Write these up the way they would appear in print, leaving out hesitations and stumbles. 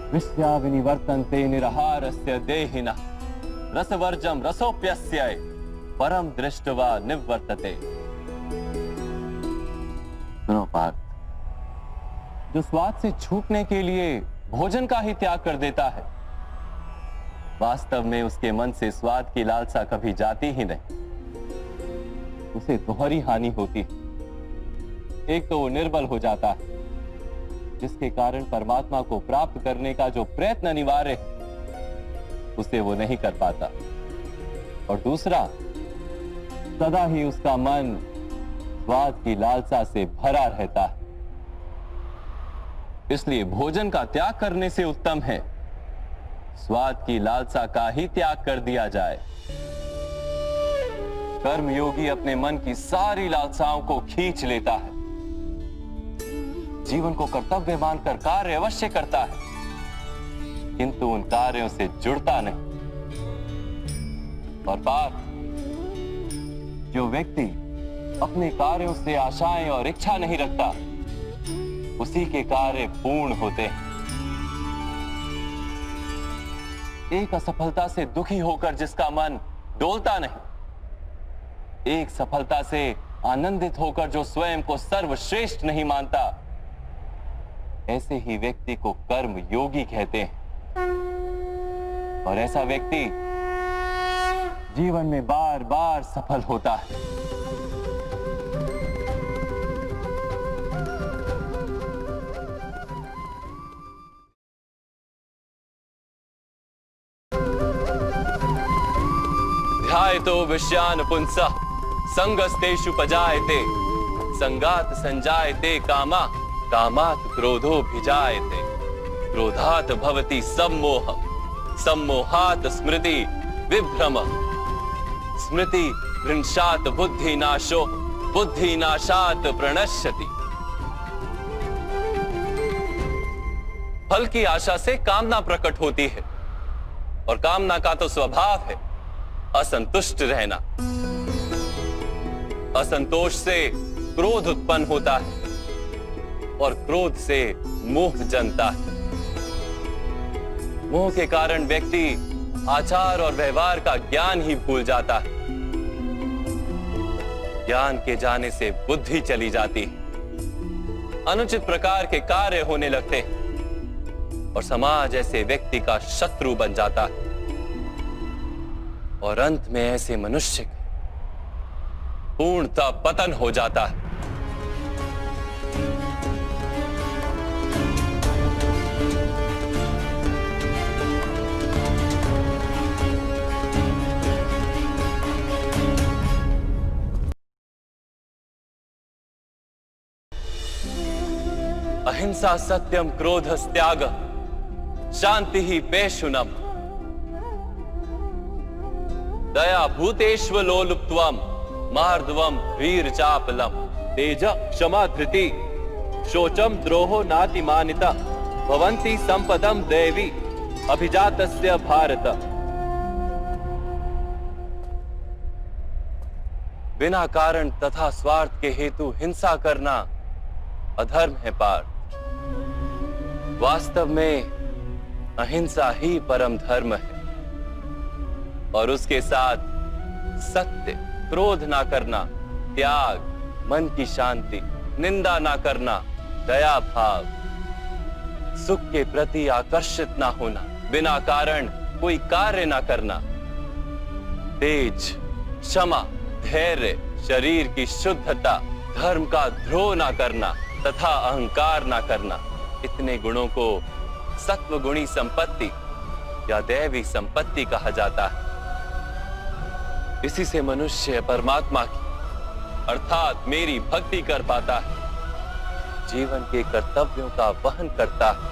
विश्या विनिवर्तन्ते निराहारस्य देहिनः रसवर्जम रसोप्यस्य परम दृष्टवा निवर्तते। सुनो पार्थ, जो स्वाद से छूटने के लिए भोजन का ही त्याग कर देता है, वास्तव में उसके मन से स्वाद की लालसा कभी जाती ही नहीं। उसे दोहरी हानि होती है। एक तो वो निर्बल हो जाता है, जिसके कारण परमात्मा को प्राप्त करने का जो प्रयत्न अनिवार्य है उसे वो नहीं कर पाता, और दूसरा, सदा ही उसका मन स्वाद की लालसा से भरा रहता है। इसलिए भोजन का त्याग करने से उत्तम है स्वाद की लालसा का ही त्याग कर दिया जाए। कर्मयोगी अपने मन की सारी लालसाओं को खींच लेता है, जीवन को कर्तव्य मानकर कार्य अवश्य करता है, किंतु उन कार्यों से जुड़ता नहीं। और पार्थ, जो व्यक्ति अपने कार्यों से आशाएं और इच्छा नहीं रखता, उसी के कार्य पूर्ण होते हैं। एक असफलता से दुखी होकर जिसका मन डोलता नहीं, एक सफलता से आनंदित होकर जो स्वयं को सर्वश्रेष्ठ नहीं मानता, ऐसे ही व्यक्ति को कर्म योगी कहते हैं। और ऐसा व्यक्ति जीवन में बार बार सफल होता है। ध्यायतो विषयान् पुंसः संगस्तेषु पजायते संगात संजायते कामा कामात् क्रोधोऽभिजायते क्रोधात् भवति सम्मोहः सम्मोहात् स्मृति विभ्रमः स्मृति भ्रंशात् बुद्धिनाशो बुद्धिनाशात् प्रणश्यति। फल की आशा से कामना प्रकट होती है, और कामना का तो स्वभाव है असंतुष्ट रहना। असंतोष से क्रोध उत्पन्न होता है, और क्रोध से मोह जन्मता है। मोह के कारण व्यक्ति आचार और व्यवहार का ज्ञान ही भूल जाता है। ज्ञान के जाने से बुद्धि चली जाती है, अनुचित प्रकार के कार्य होने लगते हैं, और समाज ऐसे व्यक्ति का शत्रु बन जाता है। और अंत में ऐसे मनुष्य का पूर्णतः पतन हो जाता है। अहिंसा सत्यम क्रोधस्त्याग शांति ही पेशुनम दया भूतेष्व लोलुप्त्वम मार्दवम वीर चापलम तेज क्षमा धृति शोचम द्रोहो नातिमानिता भवन्ति संपदम देवी अभिजातस्य भारत। बिना कारण तथा स्वार्थ के हेतु हिंसा करना अधर्म है पार्थ। वास्तव में अहिंसा ही परम धर्म है, और उसके साथ सत्य, क्रोध ना करना, त्याग, मन की शांति, निंदा ना करना, दया भाव, सुख के प्रति आकर्षित ना होना, बिना कारण कोई कार्य ना करना, तेज, क्षमा, धैर्य, शरीर की शुद्धता, धर्म का द्रोह ना करना तथा अहंकार ना करना, इतने गुणों को सत्व गुणी संपत्ति या दैवी संपत्ति कहा जाता है। इसी से मनुष्य परमात्मा की अर्थात मेरी भक्ति कर पाता है, जीवन के कर्तव्यों का वहन करता है,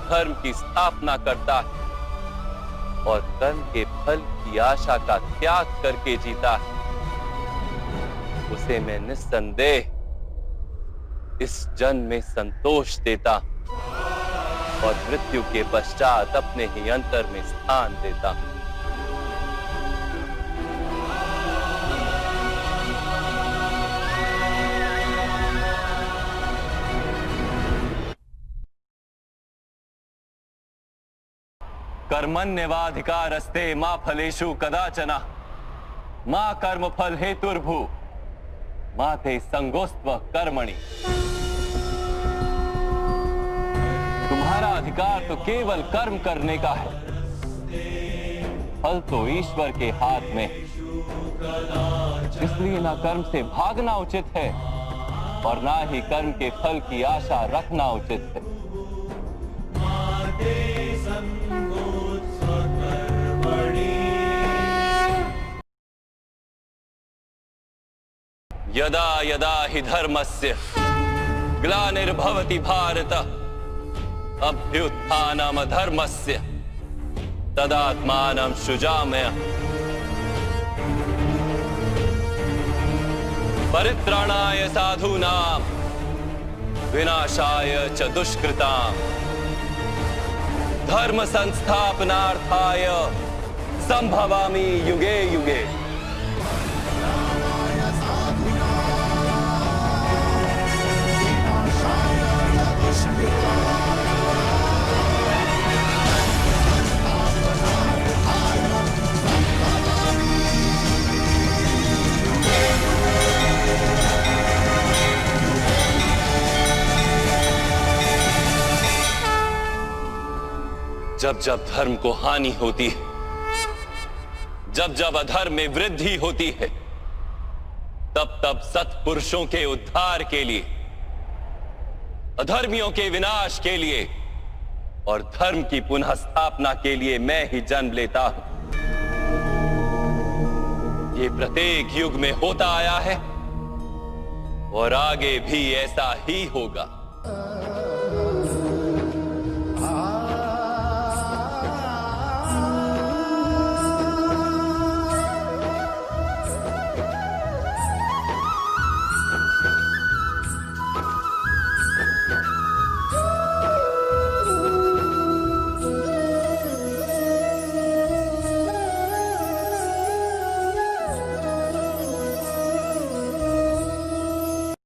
धर्म की स्थापना करता है, और कर्म के फल की आशा का त्याग करके जीता है। उसे मैं निस्संदेह इस जन्म में संतोष देता और मृत्यु के पश्चात अपने ही अंतर में स्थान देता। कर्मण्येवाधिकारस्ते मा फलेषु कदाचन मा कर्म फल हेतुर्भू मा ते संगोस्त्व कर्मणि। तुम्हारा अधिकार तो केवल कर्म करने का है, फल तो ईश्वर के हाथ में, इसलिए ना कर्म से भागना उचित है और ना ही कर्म के फल की आशा रखना उचित है। यदा यदा हि धर्मस्य ग्लानिर्भवति भारत अभ्युत्थानम् अधर्मस्य तदात्मानं सृजाम्यहम्। परित्राणाय साधूनां विनाशाय च दुष्कृतां धर्म संस्थापनार्थाय संभवामि युगे युगे। जब जब धर्म को हानि होती है, जब जब अधर्म में वृद्धि होती है, तब तब सत्पुरुषों के उद्धार के लिए, अधर्मियों के विनाश के लिए और धर्म की पुनः स्थापना के लिए मैं ही जन्म लेता हूं। ये प्रत्येक युग में होता आया है और आगे भी ऐसा ही होगा।